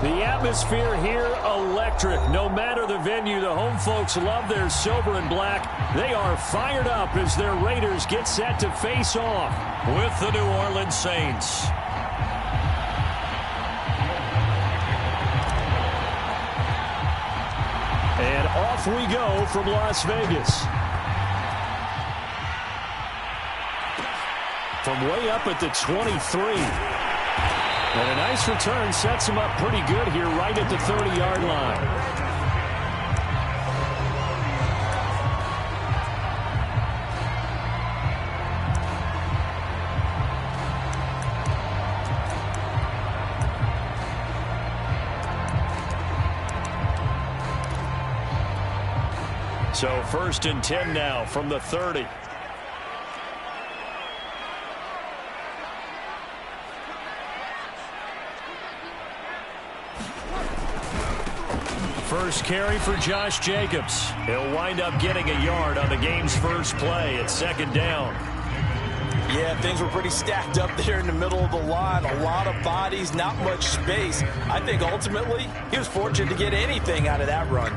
The atmosphere here, electric. No matter the venue, the home folks love their silver and black. They are fired up as their Raiders get set to face off with the New Orleans Saints. And off we go from Las Vegas. From way up at the 23. And a nice return sets him up pretty good here right at the 30-yard line. So 1st and 10 now from the 30. First carry for Josh Jacobs. He'll wind up getting a yard on the game's first play at 2nd down. Yeah, things were pretty stacked up there in the middle of the line. A lot of bodies, not much space. I think ultimately he was fortunate to get anything out of that run.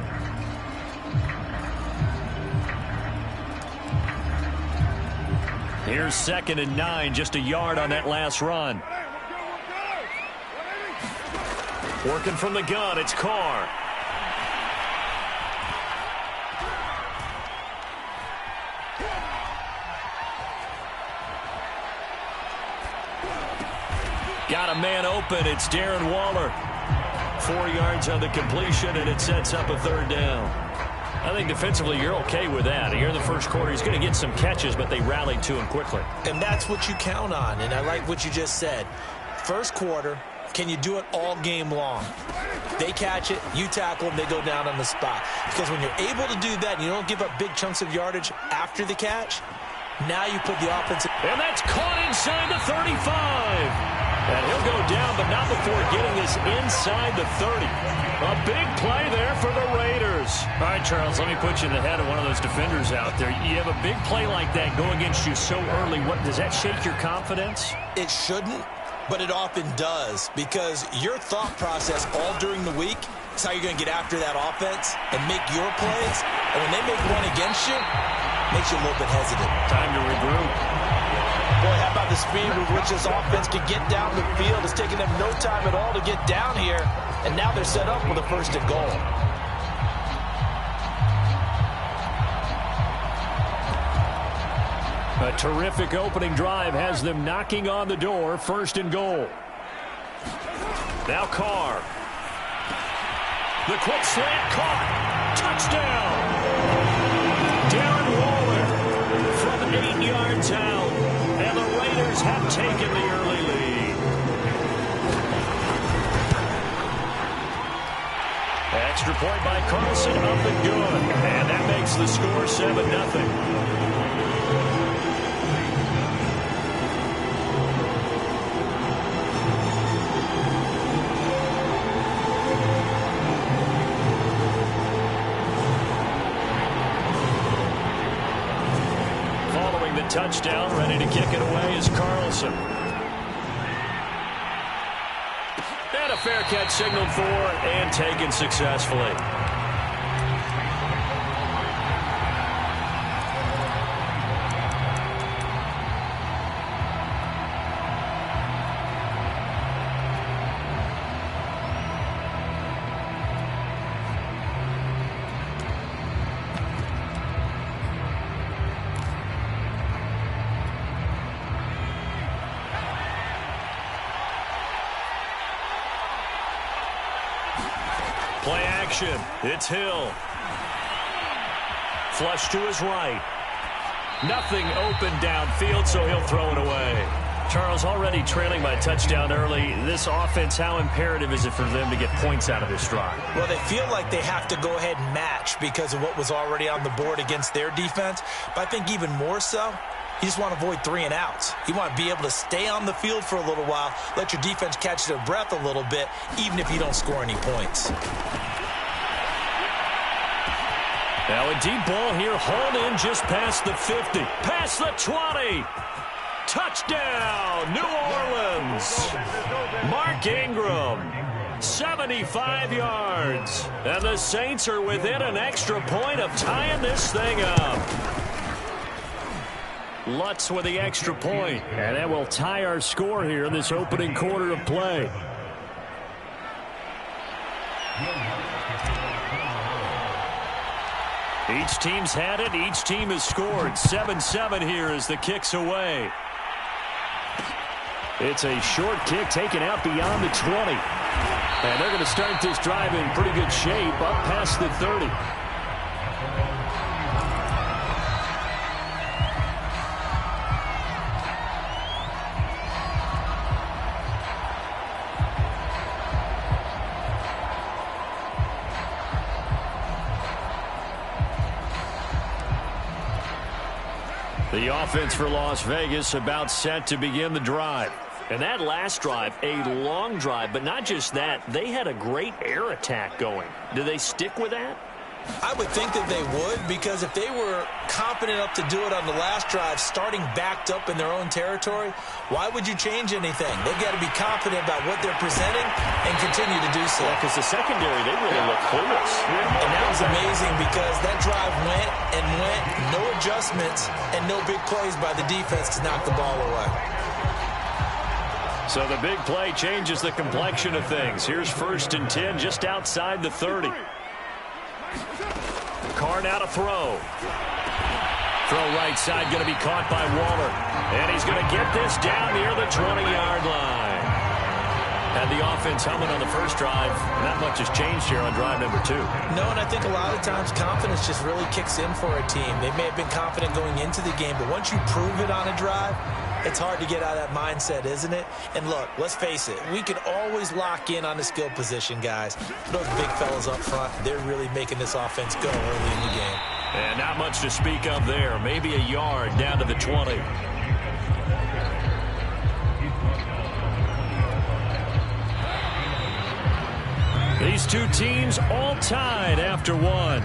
Here's 2nd and 9, just a yard on that last run. Working from the gun, it's Carr. Got a man open. It's Darren Waller. 4 yards on the completion, and it sets up a 3rd down. I think defensively you're okay with that. Here in the first quarter, he's going to get some catches, but they rallied to him quickly. And that's what you count on, and I like what you just said. First quarter, can you do it all game long? They catch it, you tackle them, they go down on the spot. Because when you're able to do that and you don't give up big chunks of yardage after the catch, now you put the offense. And that's caught inside the 35. And he'll go down, but not before getting this inside the 30. A big play there for the Raiders. All right, Charles, let me put you in the head of one of those defenders out there. You have a big play like that go against you so early. What does that shake your confidence? It shouldn't, but it often does, because your thought process all during the week is how you're going to get after that offense and make your plays. And when they make one against you, it makes you a little bit hesitant. Time to regroup. Boy, how about the speed with which this offense can get down the field? It's taking them no time at all to get down here, and now they're set up with a 1st and goal. A terrific opening drive has them knocking on the door. 1st and goal. Now Carr. The quick slant caught. Touchdown. Darren Waller from 8 yards out. And the Raiders have taken the early lead. Extra point by Carlson, up and good. And that makes the score 7-0. Touchdown, ready to kick it away is Carlson. And a fair catch signaled for and taken successfully. Play action. It's Hill. Flush to his right. Nothing open downfield, so he'll throw it away. Charles, already trailing by a touchdown early. This offense, how imperative is it for them to get points out of this drive? Well, they feel like they have to go ahead and match because of what was already on the board against their defense. But I think even more so, you just want to avoid 3 and outs. You want to be able to stay on the field for a little while, let your defense catch their breath a little bit, even if you don't score any points. Now a deep ball here, hauled in just past the 50, past the 20. Touchdown, New Orleans. Mark Ingram. 75 yards. And the Saints are within an extra point of tying this thing up. Lutz with the extra point. And that will tie our score here in this opening quarter of play. Each team's had it. Each team has scored. 7-7 here as the kick's away. It's a short kick taken out beyond the 20. And they're going to start this drive in pretty good shape up past the 30. The offense for Las Vegas about set to begin the drive. And that last drive, a long drive, but not just that. They had a great air attack going. Do they stick with that? I would think that they would, because if they were confident enough to do it on the last drive, starting backed up in their own territory, why would you change anything? They've got to be confident about what they're presenting and continue to do so. Because the secondary, they really look clueless. And that was amazing because that drive went and went, no adjustments, and no big plays by the defense to knock the ball away. So the big play changes the complexion of things. Here's 1st and 10 just outside the 30. Carr now to throw. Throw right side, going to be caught by Waller. And he's going to get this down near the 20-yard line. Had the offense humming on the first drive. Not much has changed here on drive number 2. No, and I think a lot of times confidence just really kicks in for a team. They may have been confident going into the game, but once you prove it on a drive, it's hard to get out of that mindset, isn't it? And look, let's face it, we can always lock in on the skill position, guys. Those big fellas up front, they're really making this offense go early in the game. And not much to speak of there. Maybe a yard down to the 20. These two teams all tied after one.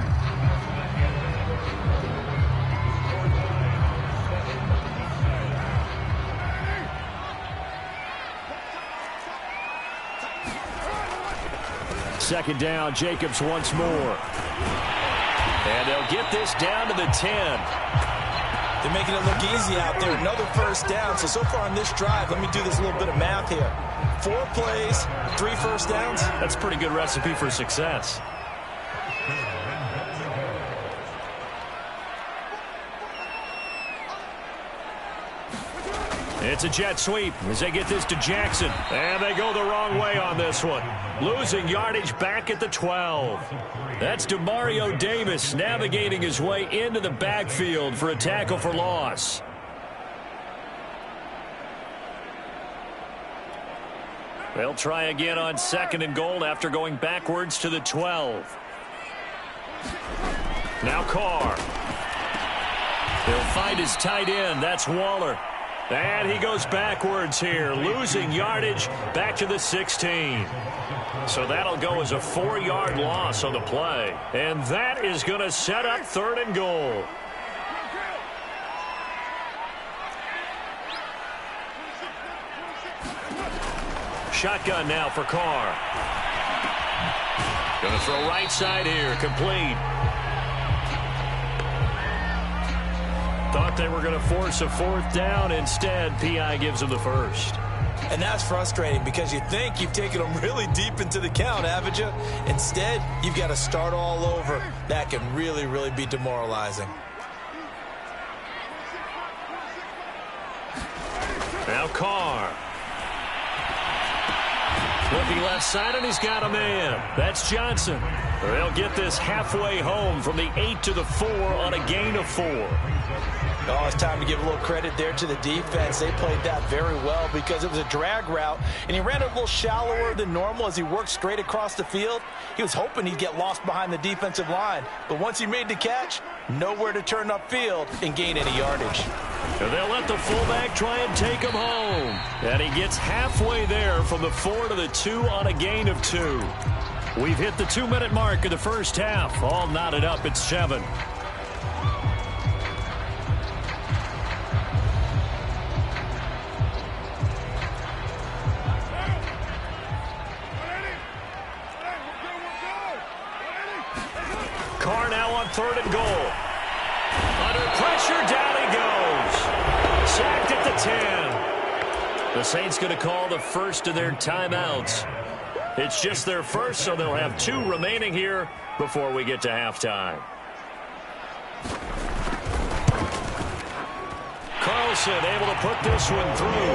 Second down, Jacobs once more. And they'll get this down to the 10. They're making it look easy out there. Another first down. So far on this drive, let me do this little bit of math here. 4 plays, 3 first downs. That's a pretty good recipe for success. It's a jet sweep as they get this to Jackson. And they go the wrong way on this one. Losing yardage back at the 12. That's Demario Davis navigating his way into the backfield for a tackle for loss. They'll try again on 2nd and goal after going backwards to the 12. Now Carr. They'll find his tight end. That's Waller. And he goes backwards here, losing yardage back to the 16. So that'll go as a 4-yard loss on the play. And that is going to set up 3rd and goal. Shotgun now for Carr. Going to throw right side here, complete. Thought they were going to force a 4th down. Instead, P.I. gives them the first. And that's frustrating because you think you've taken them really deep into the count, haven't you? Instead, you've got to start all over. That can really, really be demoralizing. Now Carr. Looking left side, and he's got a man. That's Johnson. They'll get this halfway home from the 8 to the 4 on a gain of 4. Oh, it's time to give a little credit there to the defense. They played that very well because it was a drag route, and he ran it a little shallower than normal as he worked straight across the field. He was hoping he'd get lost behind the defensive line, but once he made the catch, nowhere to turn upfield and gain any yardage. And they'll let the fullback try and take him home. And he gets halfway there from the 4 to the 2 on a gain of 2. We've hit the 2-minute mark of the first half. All knotted up at 7. Carr now on 3rd and goal. Under pressure, down he goes. Sacked at the 10. The Saints going to call the first of their timeouts. It's just their first, so they'll have 2 remaining here before we get to halftime. Carlson able to put this one through.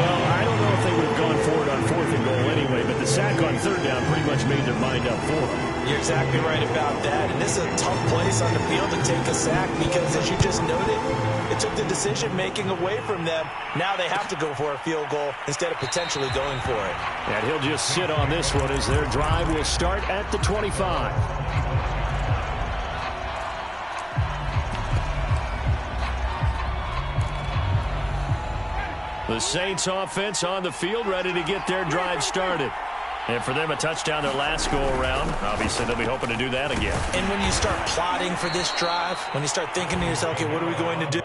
Well, I don't know if they would have gone for it on 4th and goal anyway, but the sack on 3rd down pretty much made their mind up for them. You're exactly right about that. And this is a tough place on the field to take a sack because, as you just noted, it took the decision-making away from them. Now they have to go for a field goal instead of potentially going for it. And he'll just sit on this one as their drive will start at the 25. The Saints offense on the field, ready to get their drive started. And for them, a touchdown their last go-around. Obviously, they'll be hoping to do that again. And when you start plotting for this drive, when you start thinking to yourself, okay, what are we going to do?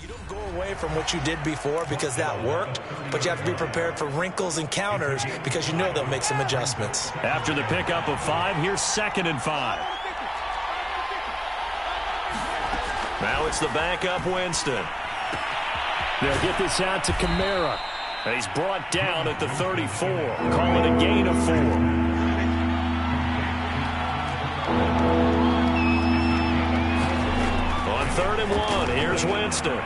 You don't go away from what you did before because that worked, but you have to be prepared for wrinkles and counters because you know they'll make some adjustments. After the pickup of 5, here's 2nd and 5. Now it's the backup Winston. They'll get this out to Kamara. And he's brought down at the 34. Call it a gain of 4. On 3rd and 1, here's Winston.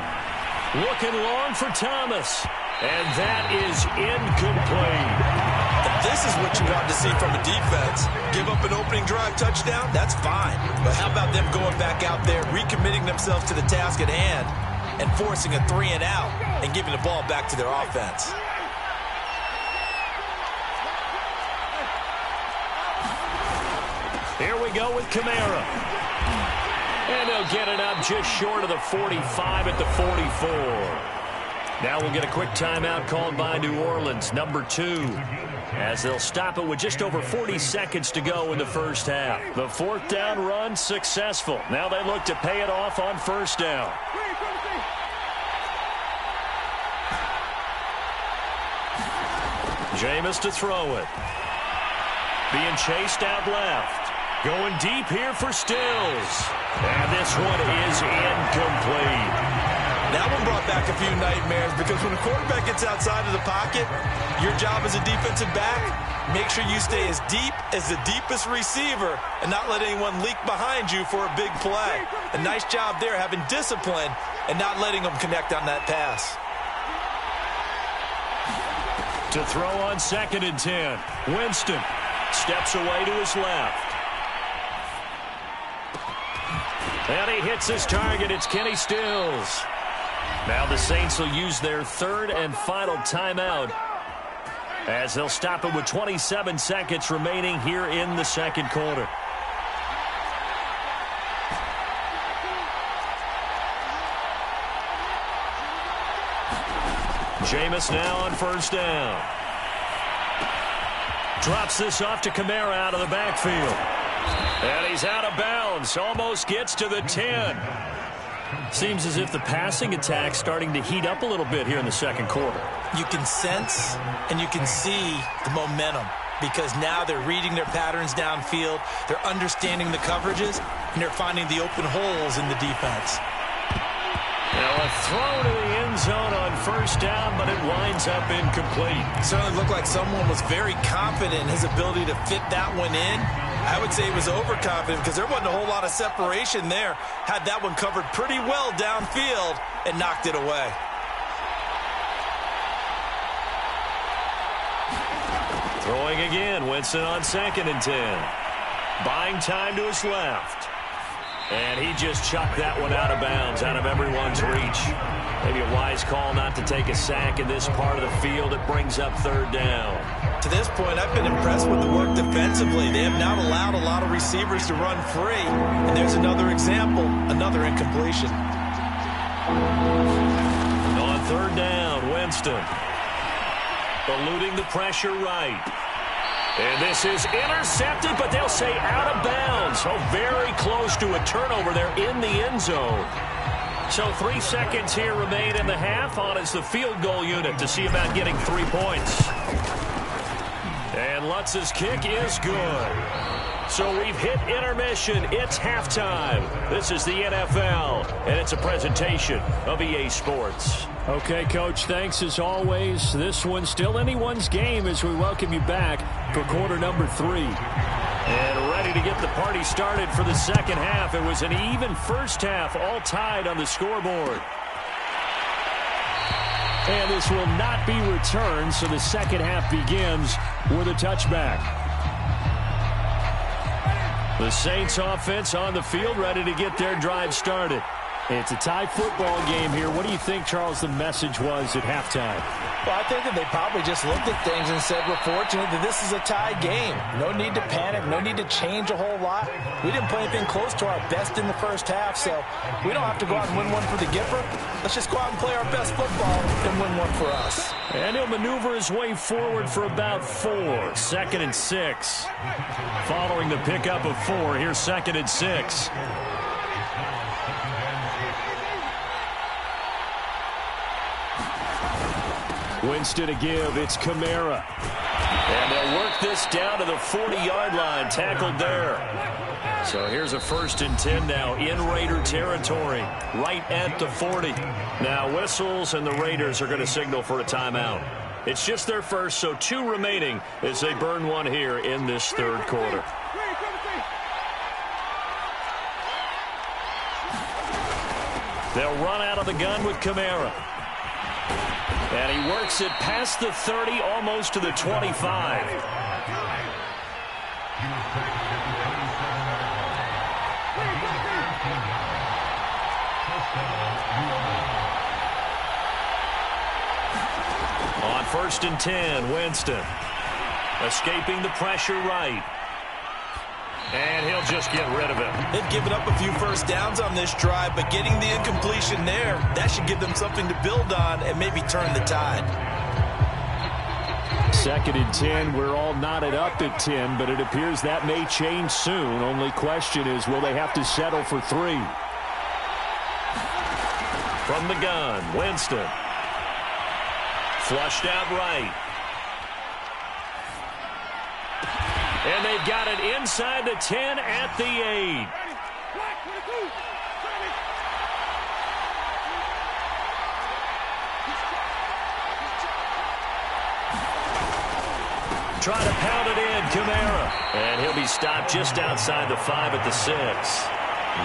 Looking long for Thomas. And that is incomplete. This is what you want to see from a defense. Give up an opening drive touchdown, that's fine. But how about them going back out there, recommitting themselves to the task at hand, and forcing a 3 and out and giving the ball back to their offense? Here we go with Kamara. And they'll get it up just short of the 45 at the 44. Now we'll get a quick timeout called by New Orleans, number 2, as they'll stop it with just over 40 seconds to go in the first half. The 4th down run successful. Now they look to pay it off on 1st down. Jameis to throw it. Being chased out left. Going deep here for Stills. And this one is incomplete. That one brought back a few nightmares because when a quarterback gets outside of the pocket, your job as a defensive back, make sure you stay as deep as the deepest receiver and not let anyone leak behind you for a big play. A nice job there having discipline and not letting them connect on that pass. To throw on 2nd and 10. Winston steps away to his left. And he hits his target. It's Kenny Stills. Now the Saints will use their 3rd and final timeout as they'll stop it with 27 seconds remaining here in the 2nd quarter. Jameis now on 1st down. Drops this off to Kamara out of the backfield. And he's out of bounds. Almost gets to the 10. Seems as if the passing attack's starting to heat up a little bit here in the 2nd quarter. You can sense and you can see the momentum because now they're reading their patterns downfield, they're understanding the coverages, and they're finding the open holes in the defense. Now a throw to the end zone on 1st down, but it winds up incomplete. It certainly looked like someone was very confident in his ability to fit that one in. I would say he was overconfident because there wasn't a whole lot of separation there. Had that one covered pretty well downfield and knocked it away. Throwing again, Winston on 2nd and 10. Buying time to his left. And he just chucked that one out of bounds, out of everyone's reach. Maybe a wise call not to take a sack in this part of the field. It brings up 3rd down. To this point, I've been impressed with the work defensively. They have not allowed a lot of receivers to run free. And there's another example, another incompletion. On 3rd down, Winston. Eluding the pressure right. And this is intercepted, but they'll say out of bounds. So very close to a turnover there in the end zone. So 3 seconds here remain in the half. On is the field goal unit to see about getting 3 points. And Lutz's kick is good. So we've hit intermission. It's halftime. This is the NFL, and it's a presentation of EA Sports. Okay, Coach, thanks as always. This one's still anyone's game as we welcome you back for quarter number 3. And ready to get the party started for the second half. It was an even first half, all tied on the scoreboard. And this will not be returned, so the second half begins with a touchback. The Saints offense on the field, ready to get their drive started. It's a tie football game here. What do you think, Charles, the message was at halftime? Well, I think that they probably just looked at things and said, we're fortunate that this is a tie game. No need to panic. No need to change a whole lot. We didn't play anything close to our best in the first half, so we don't have to go out and win one for the Gipper. Let's just go out and play our best football and win one for us. And he'll maneuver his way forward for about 4. 2nd and 6. Following the pickup of 4, here's 2nd and 6. Winston to give. It's Kamara. And they'll work this down to the 40-yard line. Tackled there. So here's a 1st and 10 now in Raider territory. Right at the 40. Now whistles and the Raiders are going to signal for a timeout. It's just their first, so 2 remaining as they burn one here in this third quarter. They'll run out of the gun with Kamara. And he works it past the 30, almost to the 25. On 1st and 10, Winston. Escaping the pressure right. And he'll just get rid of it. They've given up a few first downs on this drive, but getting the incompletion there, that should give them something to build on and maybe turn the tide. 2nd and 10. We're all knotted up at 10, but it appears that may change soon. Only question is, will they have to settle for 3? From the gun, Winston. Flushed out right. And they've got it inside the 10 at the 8. Try to pound it in, Kamara. And he'll be stopped just outside the 5 at the 6.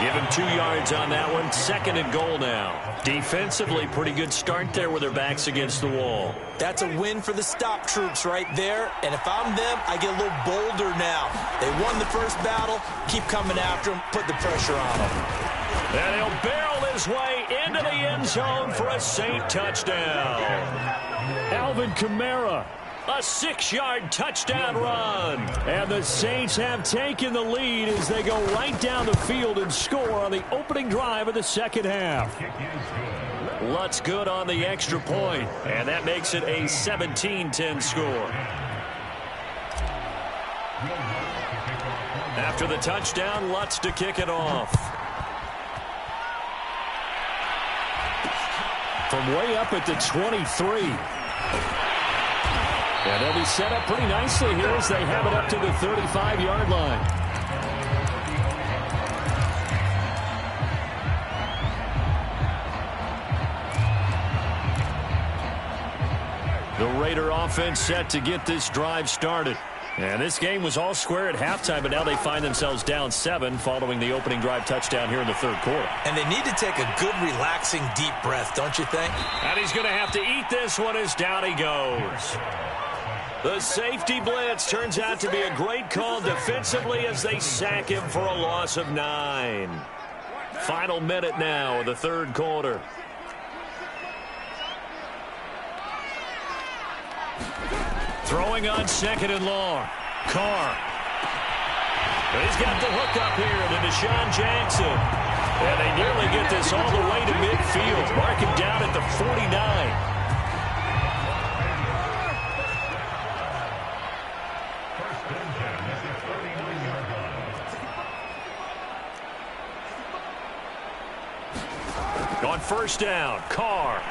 Give him 2 yards on that one. 2nd and goal now. Defensively, pretty good start there with their backs against the wall. That's a win for the stop troops right there. And if I'm them, I get a little bolder now. They won the first battle. Keep coming after them. Put the pressure on them. And he'll barrel his way into the end zone for a Saint touchdown. Alvin Kamara. A 6-yard touchdown run. And the Saints have taken the lead as they go right down the field and score on the opening drive of the second half. Lutz good on the extra point, and that makes it a 17-10 score. After the touchdown, Lutz to kick it off. From way up at the 23. And they'll be set up pretty nicely here as they have it up to the 35-yard line. The Raider offense set to get this drive started. And this game was all square at halftime, but now they find themselves down 7 following the opening drive touchdown here in the third quarter. And they need to take a good, relaxing, deep breath, don't you think? And he's going to have to eat this one as down he goes. The safety blitz turns out to be a great call defensively as they sack him for a loss of 9. Final minute now of the third quarter. Throwing on 2nd and long. Carr. He's got the hook up here to Deshaun Jackson. And they nearly get this all the way to midfield. Mark him down at the 49. on first down. Carr.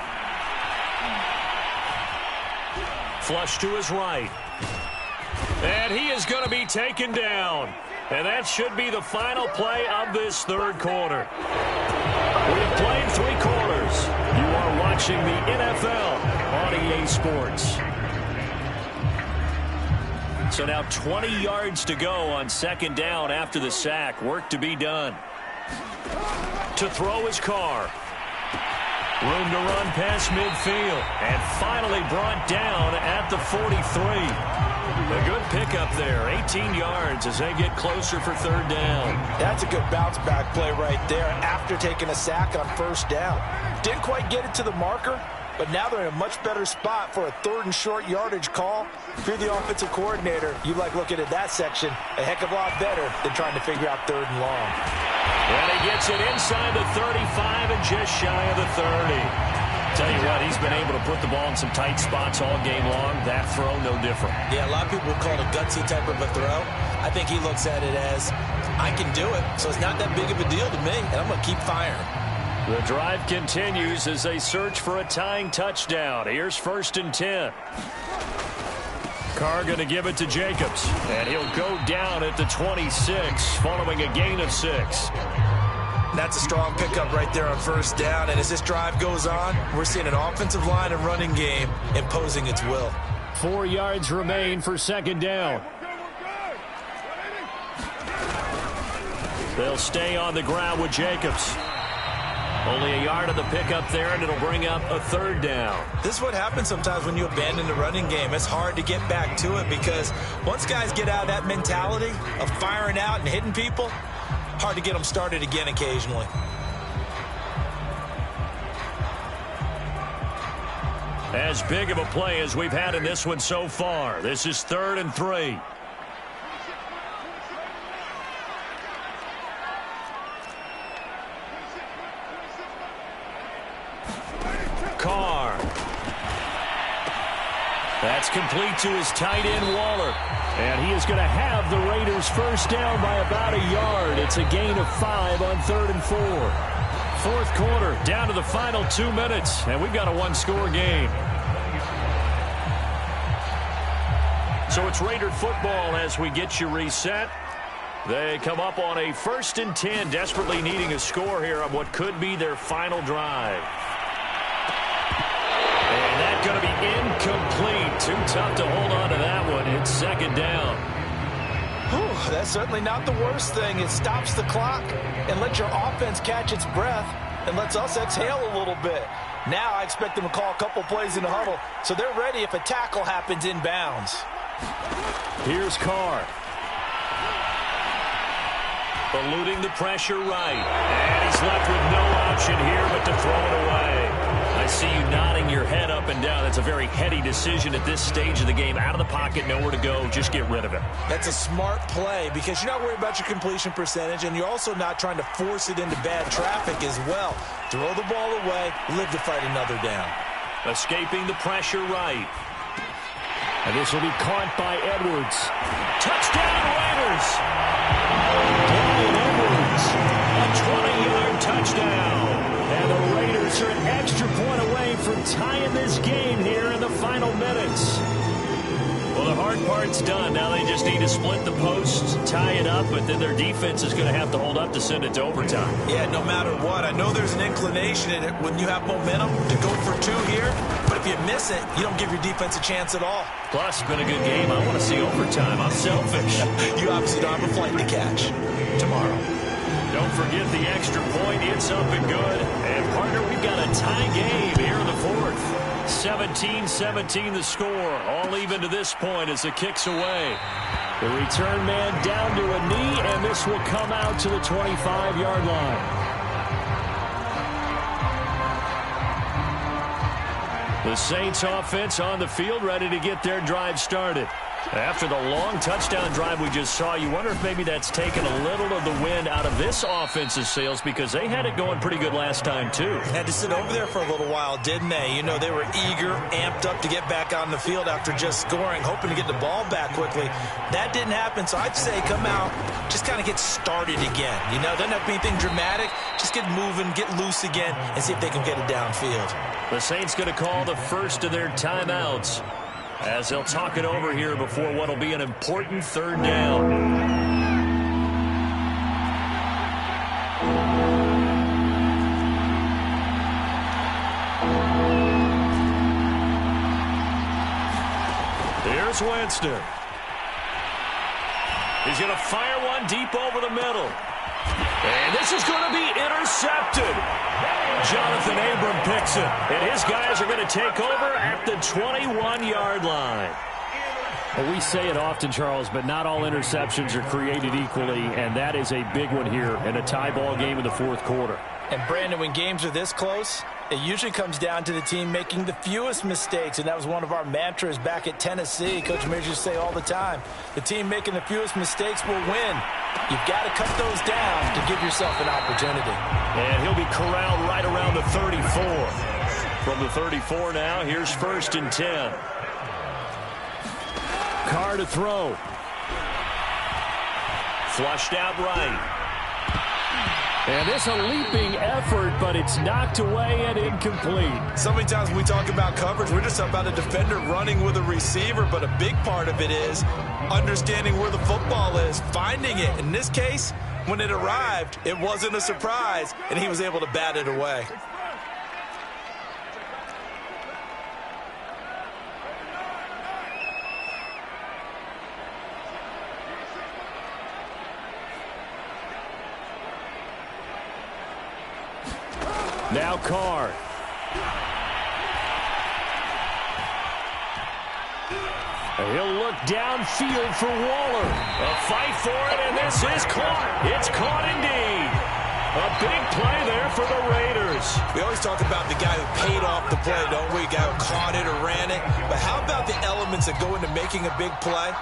Flush to his right. And he is going to be taken down. And that should be the final play of this third quarter. We have played 3 quarters. You are watching the NFL on EA Sports. So now 20 yards to go on second down after the sack. Work to be done. To throw his Carr. Room to run past midfield. And finally brought down at the 43. A good pickup there. 18 yards as they get closer for third down. That's a good bounce-back play right there after taking a sack on first down. Didn't quite get it to the marker, but now they're in a much better spot for a third and short yardage call. If you're the offensive coordinator, you like looking at that section a heck of a lot better than trying to figure out third and long. And he gets it inside the 35 and just shy of the 30. Tell you what, he's been able to put the ball in some tight spots all game long. That throw, no different. Yeah, a lot of people would call it a gutsy type of a throw. I think he looks at it as, I can do it, so it's not that big of a deal to me, and I'm going to keep firing. The drive continues as they search for a tying touchdown. Here's first and 10. Carr going to give it to Jacobs, and he'll go down at the 26 following a gain of 6. That's a strong pickup right there on first down. And as this drive goes on, we're seeing an offensive line and running game imposing its will. 4 yards remain for second down. They'll stay on the ground with Jacobs. Only a yard of the pickup there, and it'll bring up a third down. This is what happens sometimes when you abandon the running game. It's hard to get back to it because once guys get out of that mentality of firing out and hitting people, hard to get them started again occasionally. As big of a play as we've had in this one so far. This is 3rd and 3. Carr. That's complete to his tight end, Waller. And he is going to have the Raiders first down by about a yard. It's a gain of 5 on 3rd and 4. Fourth quarter, down to the final 2 minutes, and we've got a one-score game. So it's Raider football as we get you reset. They come up on a 1st and 10, desperately needing a score here on what could be their final drive. And that's going to be incomplete. Too tough to hold on to that one. It's second down. Whew, that's certainly not the worst thing. It stops the clock and lets your offense catch its breath and lets us exhale a little bit. Now I expect them to call a couple plays in the huddle so they're ready if a tackle happens inbounds. Here's Carr. Eluding the pressure right. And he's left with no option here but to throw it away. I see you nodding your head up and down. That's a very heady decision at this stage of the game. Out of the pocket, nowhere to go. Just get rid of it. That's a smart play because you're not worried about your completion percentage, and you're also not trying to force it into bad traffic as well. Throw the ball away, live to fight another down. Escaping the pressure right. And this will be caught by Edwards. Touchdown, Raiders! Bryan Edwards, a 20-yard touchdown. And the Raiders are an extra point away from tying this game here in the final minutes. Well, the hard part's done. Now they just need to split the posts, tie it up, but then their defense is going to have to hold up to send it to overtime. Yeah, no matter what. I know there's an inclination in it when you have momentum to go for 2 here, but if you miss it, you don't give your defense a chance at all. Plus, it's been a good game. I want to see overtime. I'm selfish. You obviously don't have a flight to catch tomorrow. Don't forget the extra point. It's up and good. And, partner, we've got a tie game here in the fourth. 17-17 the score. All even to this point as the kick's away. The return man down to a knee, and this will come out to the 25-yard line. The Saints offense on the field ready to get their drive started. After the long touchdown drive we just saw, you wonder if maybe that's taken a little of the wind out of this offense's sails, because they had it going pretty good last time too. Had to sit over there for a little while, didn't they? You know, they were eager, amped up to get back on the field after just scoring, hoping to get the ball back quickly. That didn't happen, so I'd say come out, just kind of get started again. You know, doesn't have to be anything dramatic. Just get moving, get loose again, and see if they can get it downfield. The Saints going to call the first of their timeouts as they'll talk it over here before what will be an important third down. Here's Winston. He's going to fire one deep over the middle. And this is going to be intercepted. Jonathan Abram picks it, and his guys are going to take over at the 21-yard line. Well, we say it often, Charles, but not all interceptions are created equally, and that is a big one here in a tie ball game in the fourth quarter. And, Brandon, when games are this close, it usually comes down to the team making the fewest mistakes, and that was one of our mantras back at Tennessee. Coach Mears used to say all the time, the team making the fewest mistakes will win. You've got to cut those down to give yourself an opportunity. And he'll be corralled right around the 34. From the 34 now, here's 1st and 10. Carr to throw. Flushed out right. And this a leaping effort, but it's knocked away and incomplete. So many times when we talk about coverage, we're just about a defender running with a receiver, but a big part of it is understanding where the football is, finding it. In this case, when it arrived, it wasn't a surprise, and he was able to bat it away. Now Carr. He'll look downfield for Waller. A fight for it, and this is caught. It's caught indeed. A big play there for the Raiders. We always talk about the guy who paid off the play, don't we? The guy who caught it or ran it. But how about the elements that go into making a big play?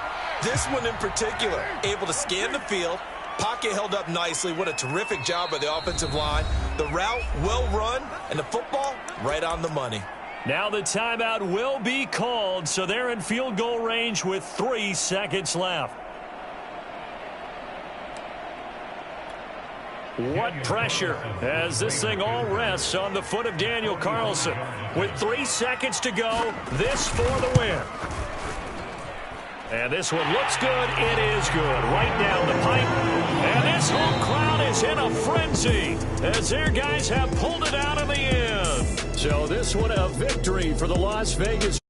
This one in particular, able to scan the field. Pocket held up nicely. What a terrific job by the offensive line. The route well run, and the football right on the money. Now the timeout will be called, so they're in field goal range with 3 seconds left. What pressure as this thing all rests on the foot of Daniel Carlson. With 3 seconds to go, this for the win. And this one looks good. It is good. Right down the pipe. And this home crowd is in a frenzy as their guys have pulled it out in the end. So this one a victory for the Las Vegas